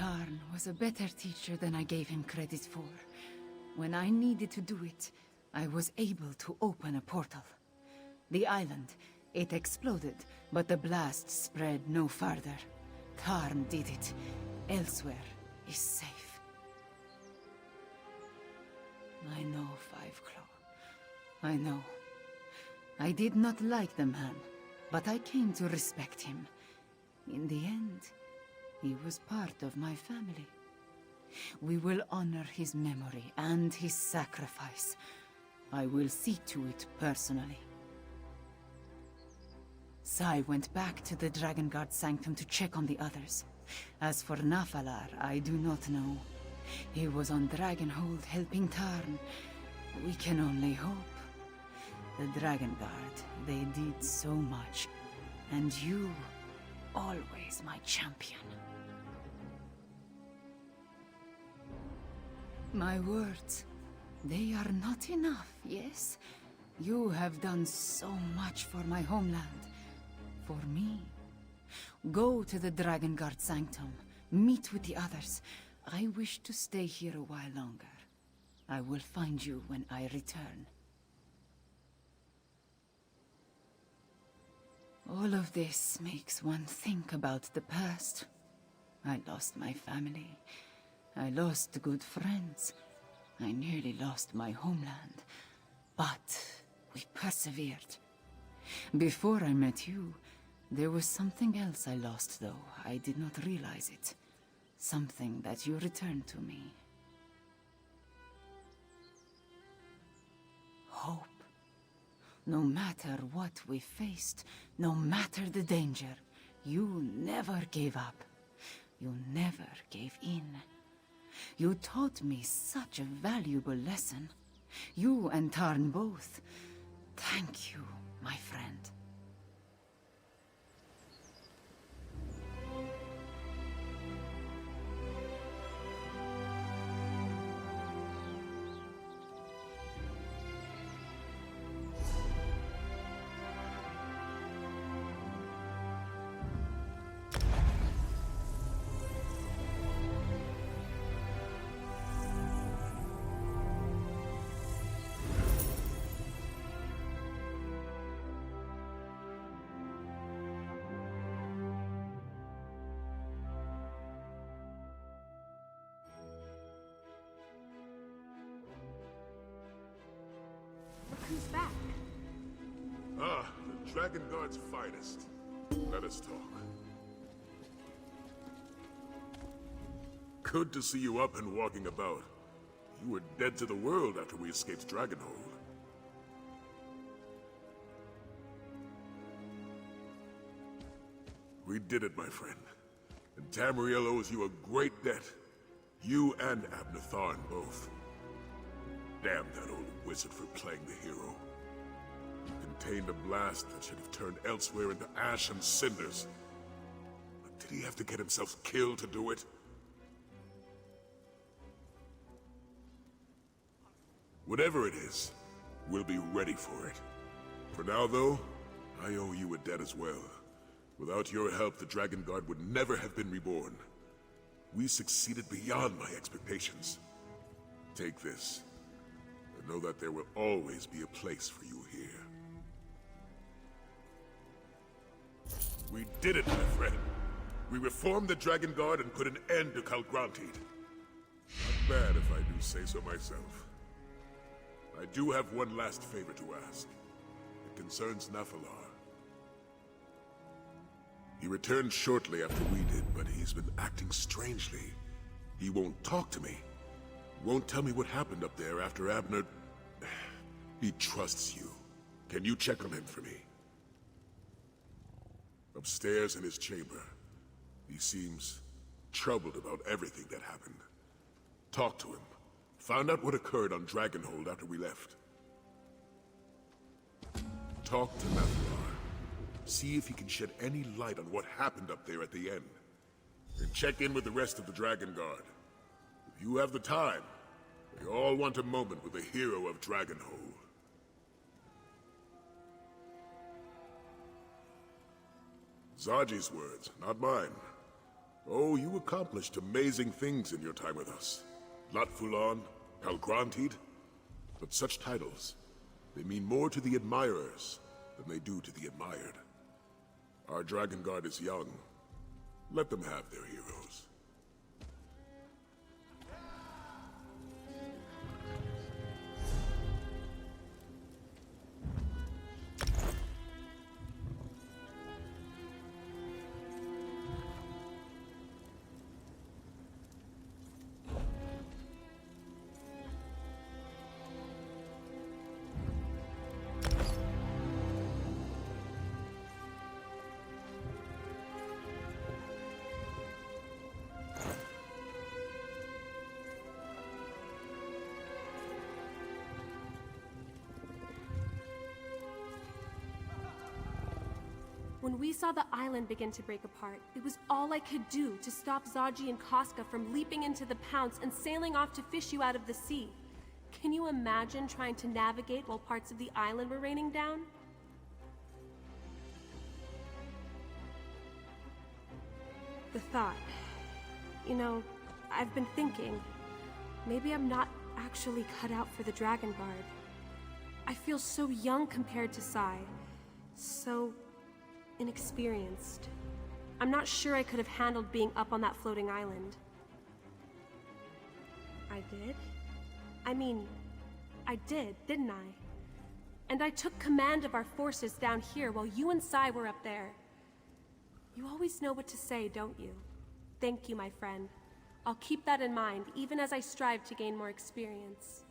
Tarn was a better teacher than I gave him credit for. When I needed to do it, I was able to open a portal. The island, it exploded, but the blast spread no farther. Tarn did it. Elsweyr is safe. I know, Fiveclaw. I know. I did not like the man, but I came to respect him. In the end, he was part of my family. We will honor his memory and his sacrifice. I will see to it personally. Sai went back to the Dragonguard Sanctum to check on the others. As for Nafalar, I do not know. He was on Dragonhold helping Tarn. We can only hope. The Dragonguard, they did so much. And you, always my champion. My words, they are not enough, yes? You have done so much for my homeland. For me. Go to the Dragonguard Sanctum. Meet with the others. I wish to stay here a while longer. I will find you when I return. All of this makes one think about the past. I lost my family. I lost good friends. I nearly lost my homeland. But we persevered. Before I met you, there was something else I lost, though. I did not realize it. Something that you returned to me. Hope. No matter what we faced, no matter the danger, you never gave up. You never gave in. You taught me such a valuable lesson. You and Tarn both. Thank you, my friend. Who's back? Ah, the Dragonguard's finest. Let us talk. Good to see you up and walking about. You were dead to the world after we escaped Dragonhold. We did it, my friend. And Tamriel owes you a great debt. You and Abner Tharn both. Damn that old wizard for playing the hero. He contained a blast that should have turned Elsweyr into ash and cinders. But did he have to get himself killed to do it? Whatever it is, we'll be ready for it. For now, though, I owe you a debt as well. Without your help, the Dragonguard would never have been reborn. We succeeded beyond my expectations. Take this. And know that there will always be a place for you here. We did it, my friend. We reformed the Dragonguard and put an end to Kalgrantid. Not bad if I do say so myself. I do have one last favor to ask. It concerns Nafalar. He returned shortly after we did, but he's been acting strangely. He won't talk to me. Won't tell me what happened up there after Abner... He trusts you. Can you check on him for me? Upstairs in his chamber. He seems troubled about everything that happened. Talk to him. Find out what occurred on Dragonhold after we left. Talk to Nafalar. See if he can shed any light on what happened up there at the end. And check in with the rest of the Dragonguard. If you have the time, we all want a moment with the hero of Dragonhold. Zaji's words, not mine. Oh, you accomplished amazing things in your time with us. Latfulan, Palgrantid. But such titles, they mean more to the admirers than they do to the admired. Our Dragon Guard is young. Let them have their heroes. When we saw the island begin to break apart, it was all I could do to stop Zaji and Casca from leaping into the pounce and sailing off to fish you out of the sea. Can you imagine trying to navigate while parts of the island were raining down? The thought... You know, I've been thinking, maybe I'm not actually cut out for the Dragon Guard. I feel so young compared to Sai. So... inexperienced. I'm not sure I could have handled being up on that floating island. I did? I mean, I did, didn't I? And I took command of our forces down here while you and Sai were up there. You always know what to say, don't you? Thank you, my friend. I'll keep that in mind, even as I strive to gain more experience.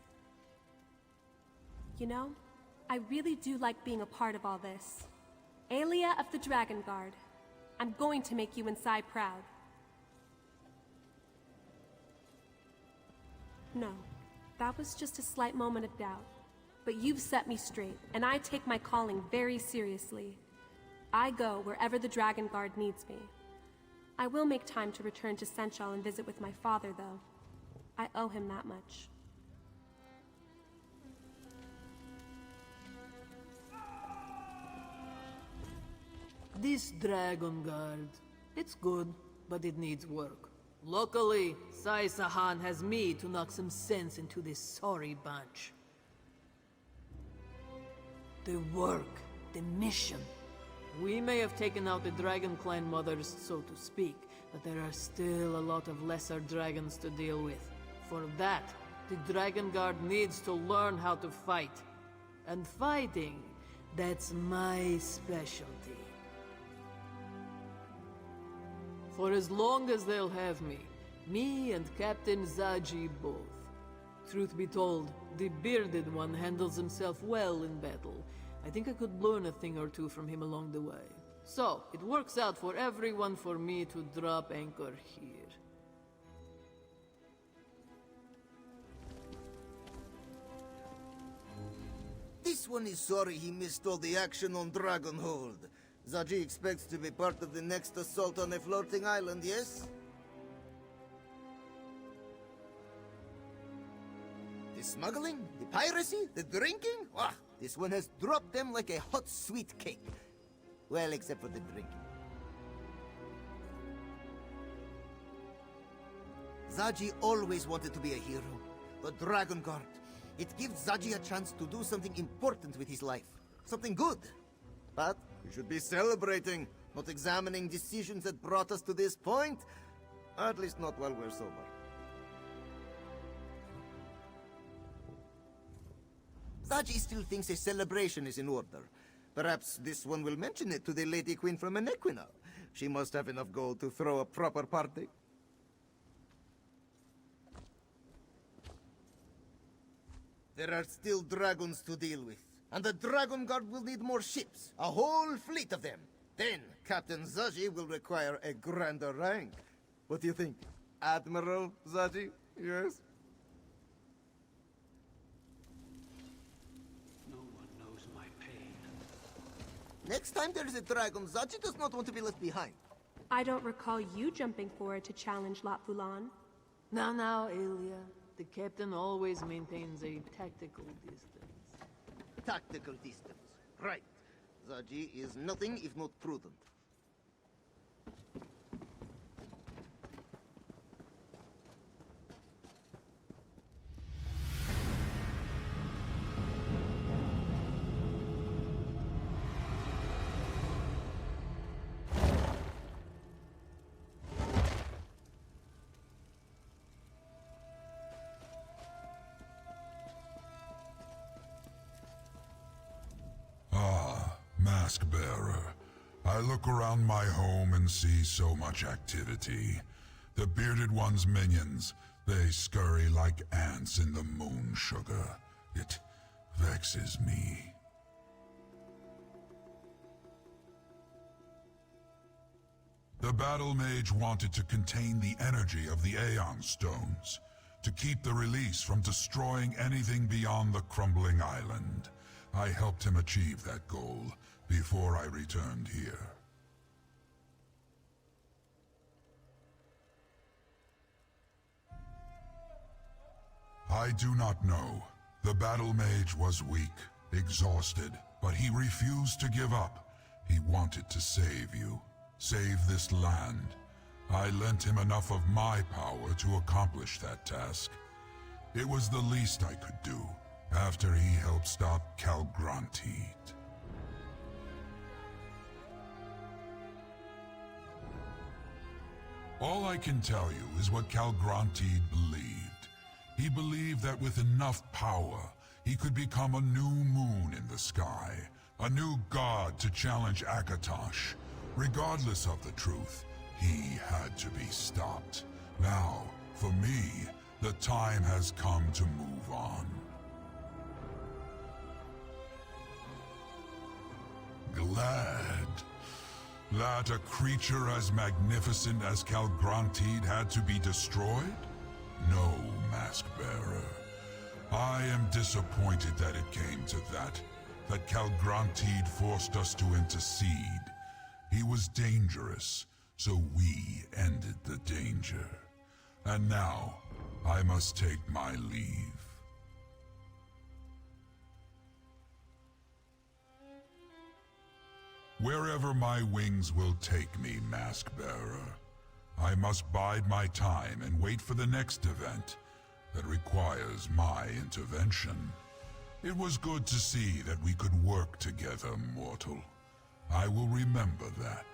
You know, I really do like being a part of all this. Alia of the Dragon Guard. I'm going to make you and Sai proud. No, that was just a slight moment of doubt. But you've set me straight, and I take my calling very seriously. I go wherever the Dragon Guard needs me. I will make time to return to Senchal and visit with my father, though. I owe him that much. This Dragon Guard, it's good, but it needs work. Luckily, Sai Sahan has me to knock some sense into this sorry bunch. The work, the mission. We may have taken out the Dragon Clan mothers, so to speak, but there are still a lot of lesser dragons to deal with. For that, the Dragon Guard needs to learn how to fight. And fighting, that's my specialty. For as long as they'll have me and Captain Zaji both. Truth be told, the bearded one handles himself well in battle. I think I could learn a thing or two from him along the way. So, it works out for everyone for me to drop anchor here. This one is sorry he missed all the action on Dragonhold. Zaji expects to be part of the next assault on a floating island, yes? The smuggling? The piracy? The drinking? Ah, this one has dropped them like a hot sweet cake. Well, except for the drinking. Zaji always wanted to be a hero. The Dragon Guard. It gives Zaji a chance to do something important with his life. Something good. But we should be celebrating, not examining decisions that brought us to this point. At least not while we're sober. Zaji still thinks a celebration is in order. Perhaps this one will mention it to the Lady Queen from Anequina. She must have enough gold to throw a proper party. There are still dragons to deal with. And the Dragon Guard will need more ships. A whole fleet of them. Then, Captain Zaji will require a grander rank. What do you think? Admiral Zaji? Yes? No one knows my pain. Next time there is a dragon, Zaji does not want to be left behind. I don't recall you jumping forward to challenge Latfulan. Now, Alia. The captain always maintains a tactical distance. Tactical distance. Right. Zaji is nothing if not prudent. Mask Bearer. I look around my home and see so much activity. The Bearded One's minions, they scurry like ants in the moon sugar. It vexes me. The Battle Mage wanted to contain the energy of the Aeon Stones, to keep the release from destroying anything beyond the crumbling island. I helped him achieve that goal before I returned here. I do not know. The Battle Mage was weak, exhausted, but he refused to give up. He wanted to save you, save this land. I lent him enough of my power to accomplish that task. It was the least I could do, after he helped stop Calgrantid. All I can tell you is what Calgrantid believed. He believed that with enough power, he could become a new moon in the sky, a new god to challenge Akatosh. Regardless of the truth, he had to be stopped. Now, for me, the time has come to move on. Glad that a creature as magnificent as Calgrantid had to be destroyed? No, Mask Bearer. I am disappointed that it came to that Calgrantid forced us to intercede. He was dangerous, so we ended the danger. And now, I must take my leave. Wherever my wings will take me, Mask Bearer, I must bide my time and wait for the next event that requires my intervention. It was good to see that we could work together, mortal. I will remember that.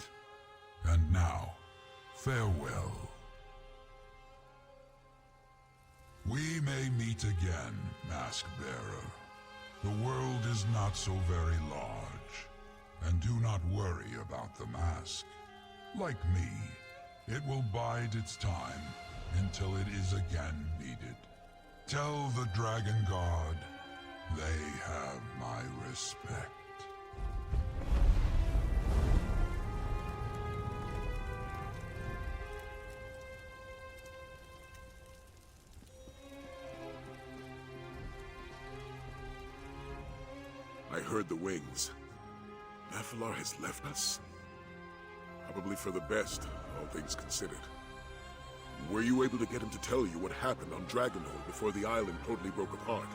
And now, farewell. We may meet again, Mask Bearer. The world is not so very large. And do not worry about the mask. Like me, it will bide its time until it is again needed. Tell the Dragon Guard they have my respect. I heard the wings. Nephilar has left us? Probably for the best, all things considered. Were you able to get him to tell you what happened on Dragonhold before the island totally broke apart?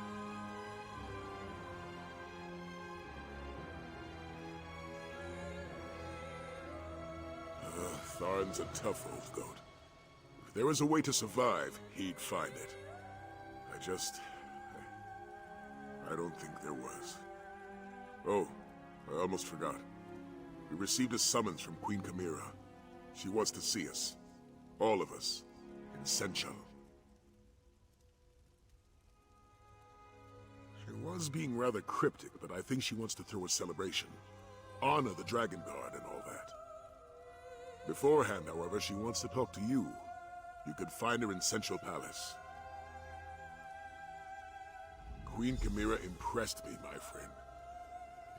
Tharn's a tough old goat. If there was a way to survive, he'd find it. I don't think there was. Oh, I almost forgot. We received a summons from Queen Chimera. She wants to see us. All of us. In Senchal. She was being rather cryptic, but I think she wants to throw a celebration. Honor the Dragon Guard and all that. Beforehand, however, she wants to talk to you. You could find her in Senchal Palace. Queen Chimera impressed me, my friend.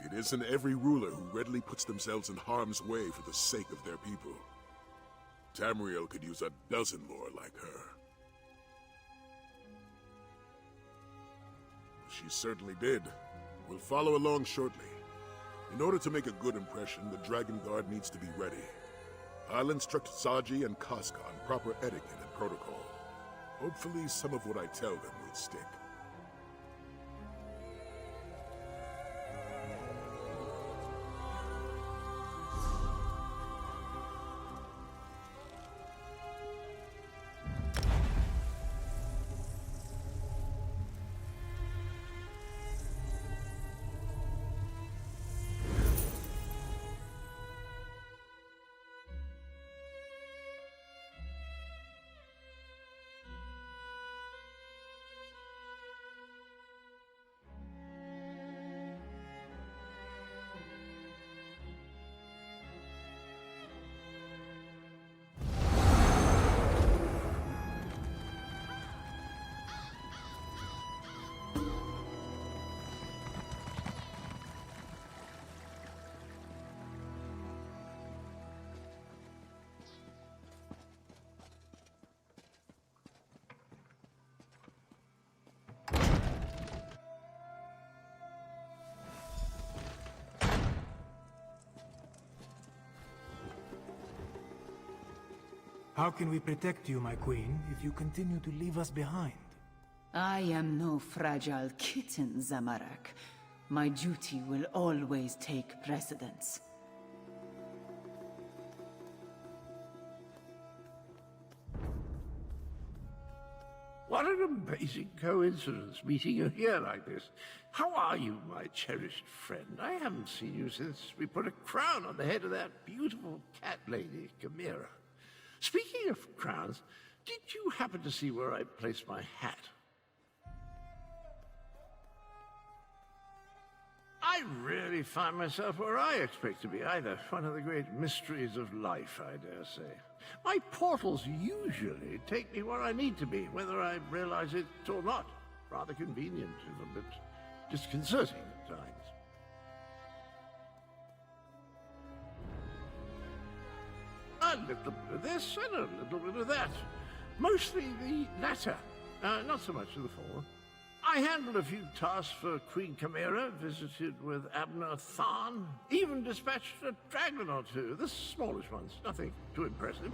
It isn't every ruler who readily puts themselves in harm's way for the sake of their people. Tamriel could use a dozen more like her. She certainly did. We'll follow along shortly. In order to make a good impression, the Dragon Guard needs to be ready. I'll instruct Zaji and Casca on proper etiquette and protocol. Hopefully some of what I tell them will stick. How can we protect you, my queen, if you continue to leave us behind? I am no fragile kitten, Zamarak. My duty will always take precedence. What an amazing coincidence meeting you here like this. How are you, my cherished friend? I haven't seen you since we put a crown on the head of that beautiful cat lady, Chimera. Speaking of crowns, did you happen to see where I placed my hat? I really find myself where I expect to be, either. One of the great mysteries of life, I dare say. My portals usually take me where I need to be, whether I realize it or not. Rather convenient, if a bit disconcerting at times. A little bit of this and a little bit of that. Mostly the latter, not so much of the former. I handled a few tasks for Queen Chimera, visited with Abner Tharn, even dispatched a dragon or two, the smallish ones, nothing too impressive.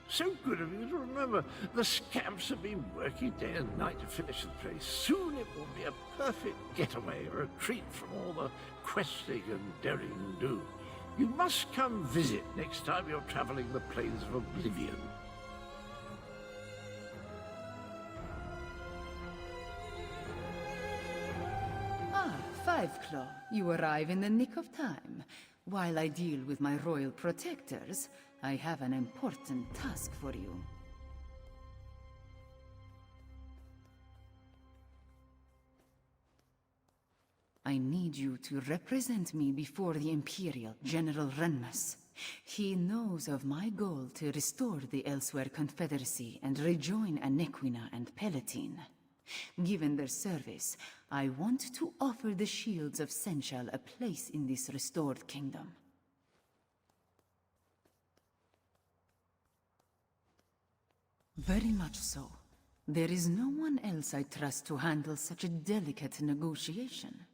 So good of you to remember. The scamps have been working day and night to finish the place. Soon it will be a perfect getaway, a retreat from all the questing and daring-do. You must come visit next time you're traveling the plains of Oblivion. Ah, Fiveclaw, you arrive in the nick of time. While I deal with my royal protectors, I have an important task for you. I need you to represent me before the Imperial General Renmus. He knows of my goal to restore the Elsweyr Confederacy and rejoin Anequina and Palatine. Given their service, I want to offer the Shields of Senchal a place in this restored kingdom. Very much so. There is no one else I trust to handle such a delicate negotiation.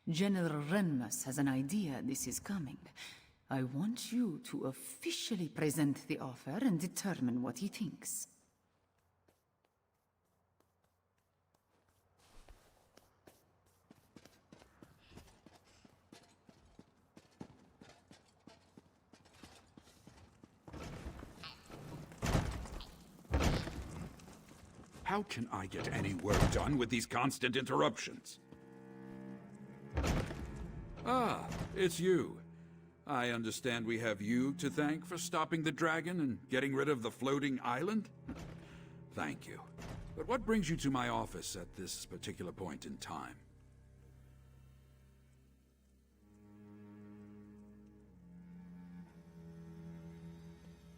General Renmus has an idea this is coming. I want you to officially present the offer and determine what he thinks. How can I get any work done with these constant interruptions? Ah, it's you. I understand we have you to thank for stopping the dragon and getting rid of the floating island? Thank you. But what brings you to my office at this particular point in time?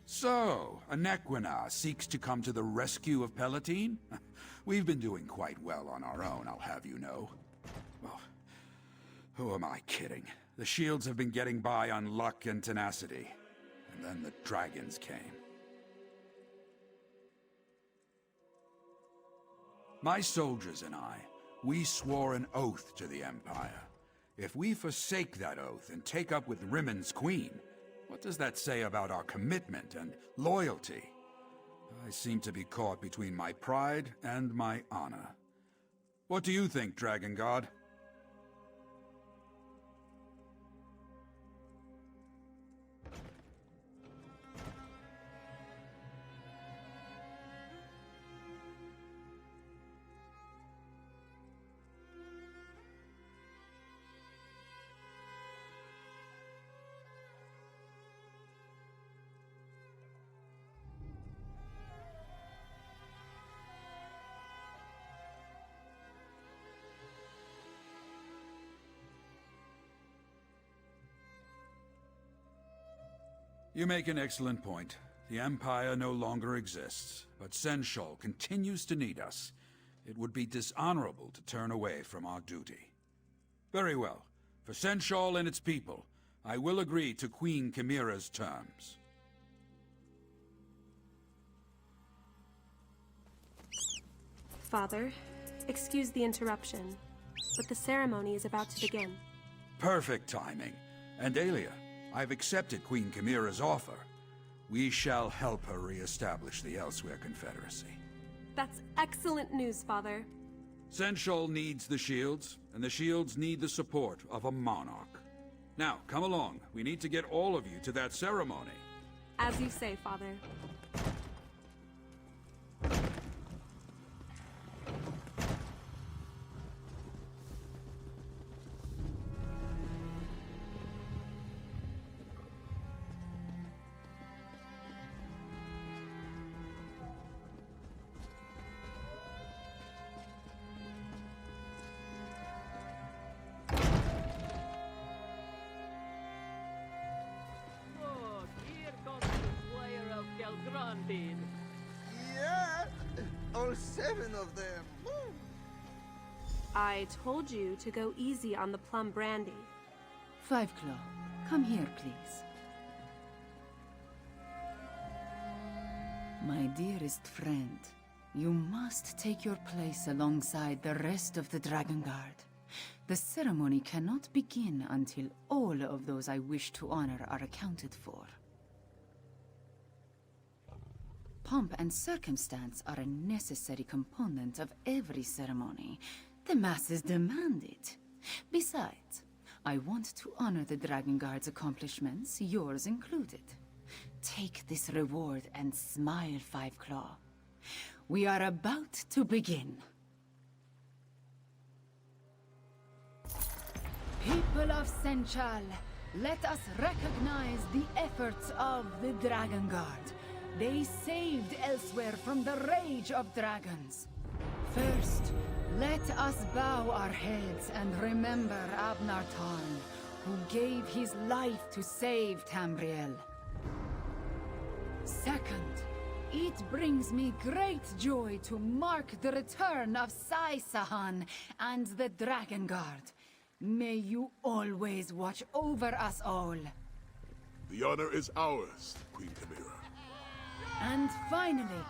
So, Anequina seeks to come to the rescue of Palatine? We've been doing quite well on our own, I'll have you know. Well, who am I kidding? The shields have been getting by on luck and tenacity. And then the dragons came. My soldiers and I, we swore an oath to the Empire. If we forsake that oath and take up with Rimmond's queen, what does that say about our commitment and loyalty? I seem to be caught between my pride and my honor. What do you think, Dragon God? You make an excellent point. The Empire no longer exists, but Senchal continues to need us. It would be dishonorable to turn away from our duty. Very well. For Senchal and its people, I will agree to Queen Chimera's terms. Father, excuse the interruption, but the ceremony is about to begin. Perfect timing. And Aelia, I've accepted Queen Chimera's offer. We shall help her re-establish the Elsweyr Confederacy. That's excellent news, Father. Senshal needs the shields, and the shields need the support of a monarch. Now, come along. We need to get all of you to that ceremony. As you say, Father. Look, here comes the Slayer of Calgrandid. Yeah! All 7 of them! Woo. I told you to go easy on the plum brandy. Five Claw, come here, please. My dearest friend, you must take your place alongside the rest of the Dragon Guard. The ceremony cannot begin until all of those I wish to honor are accounted for. Pomp and circumstance are a necessary component of every ceremony. The masses demand it. Besides, I want to honor the Dragon Guard's accomplishments, yours included. Take this reward and smile, Five Claw. We are about to begin. People of Senchal, let us recognize the efforts of the Dragon Guard. They saved Elsweyr from the rage of dragons. First, let us bow our heads and remember Abnar Tarn, who gave his life to save Tamriel. Second, it brings me great joy to mark the return of Sai Sahan and the Dragon Guard. May you always watch over us all. The honor is ours, Queen Chimera. And finally,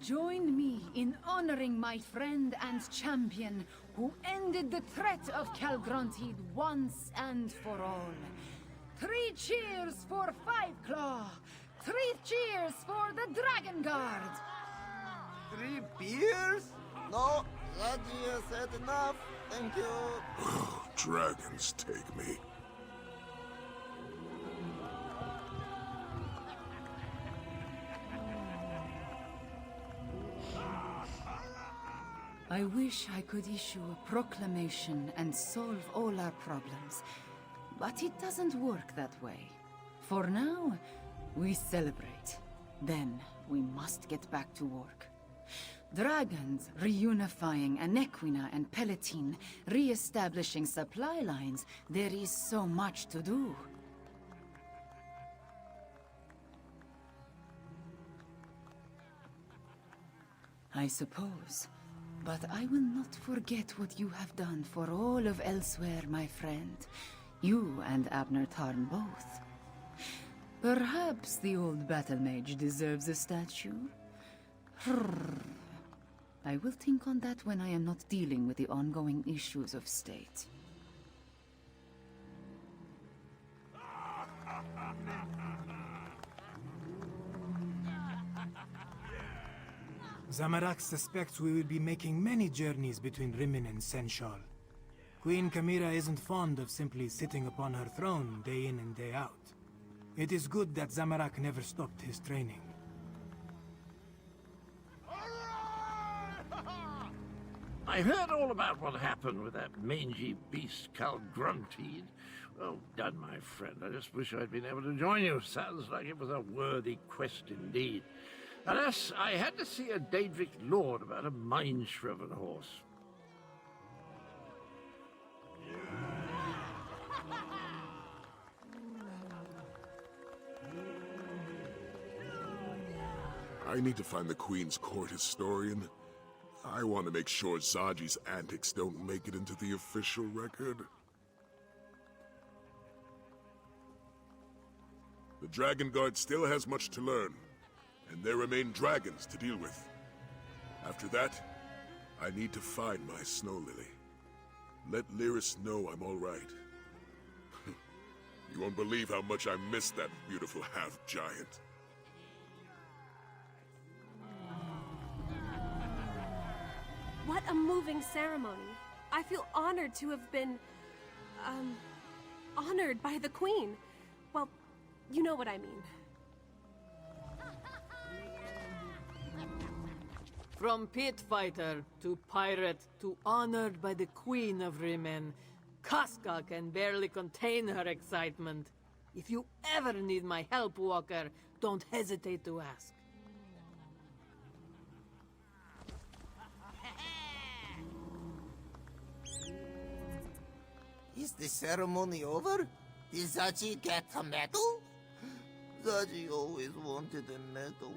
join me in honoring my friend and champion who ended the threat of Calgrantid once and for all. 3 cheers for Five Claw! 3 cheers for the Dragon Guard! 3 beers? No, Zaji said enough. Thank you. Dragons take me. I wish I could issue a proclamation and solve all our problems, but it doesn't work that way. For now, we celebrate. Then, we must get back to work. Dragons reunifying Anequina and Palatine, re-establishing supply lines. There is so much to do. I suppose. But I will not forget what you have done for all of Elsweyr, my friend. You and Abner Tarn both. Perhaps the old battle mage deserves a statue? I will think on that when I am not dealing with the ongoing issues of state. Zamorak suspects we will be making many journeys between Rimmon and Senshal. Queen Chimera isn't fond of simply sitting upon her throne day in and day out. It is good that Zamorak never stopped his training. I heard all about what happened with that mangy beast, Calgrantid. Well done, my friend. I just wish I'd been able to join you. Sounds like it was a worthy quest indeed. Alas, I had to see a Daedric lord about a mind-shriven horse. I need to find the Queen's Court historian. I want to make sure Zaji's antics don't make it into the official record. The Dragon Guard still has much to learn, and there remain dragons to deal with. After that, I need to find my Snow Lily. Let Lyris know I'm all right. You won't believe how much I miss that beautiful half-giant. What a moving ceremony. I feel honored to have been, honored by the Queen. Well, you know what I mean. From pit fighter to pirate to honored by the Queen of Rimen, Casca can barely contain her excitement. If you ever need my help, Walker, don't hesitate to ask. Is the ceremony over? Did Zaji get a medal? Zaji always wanted a medal.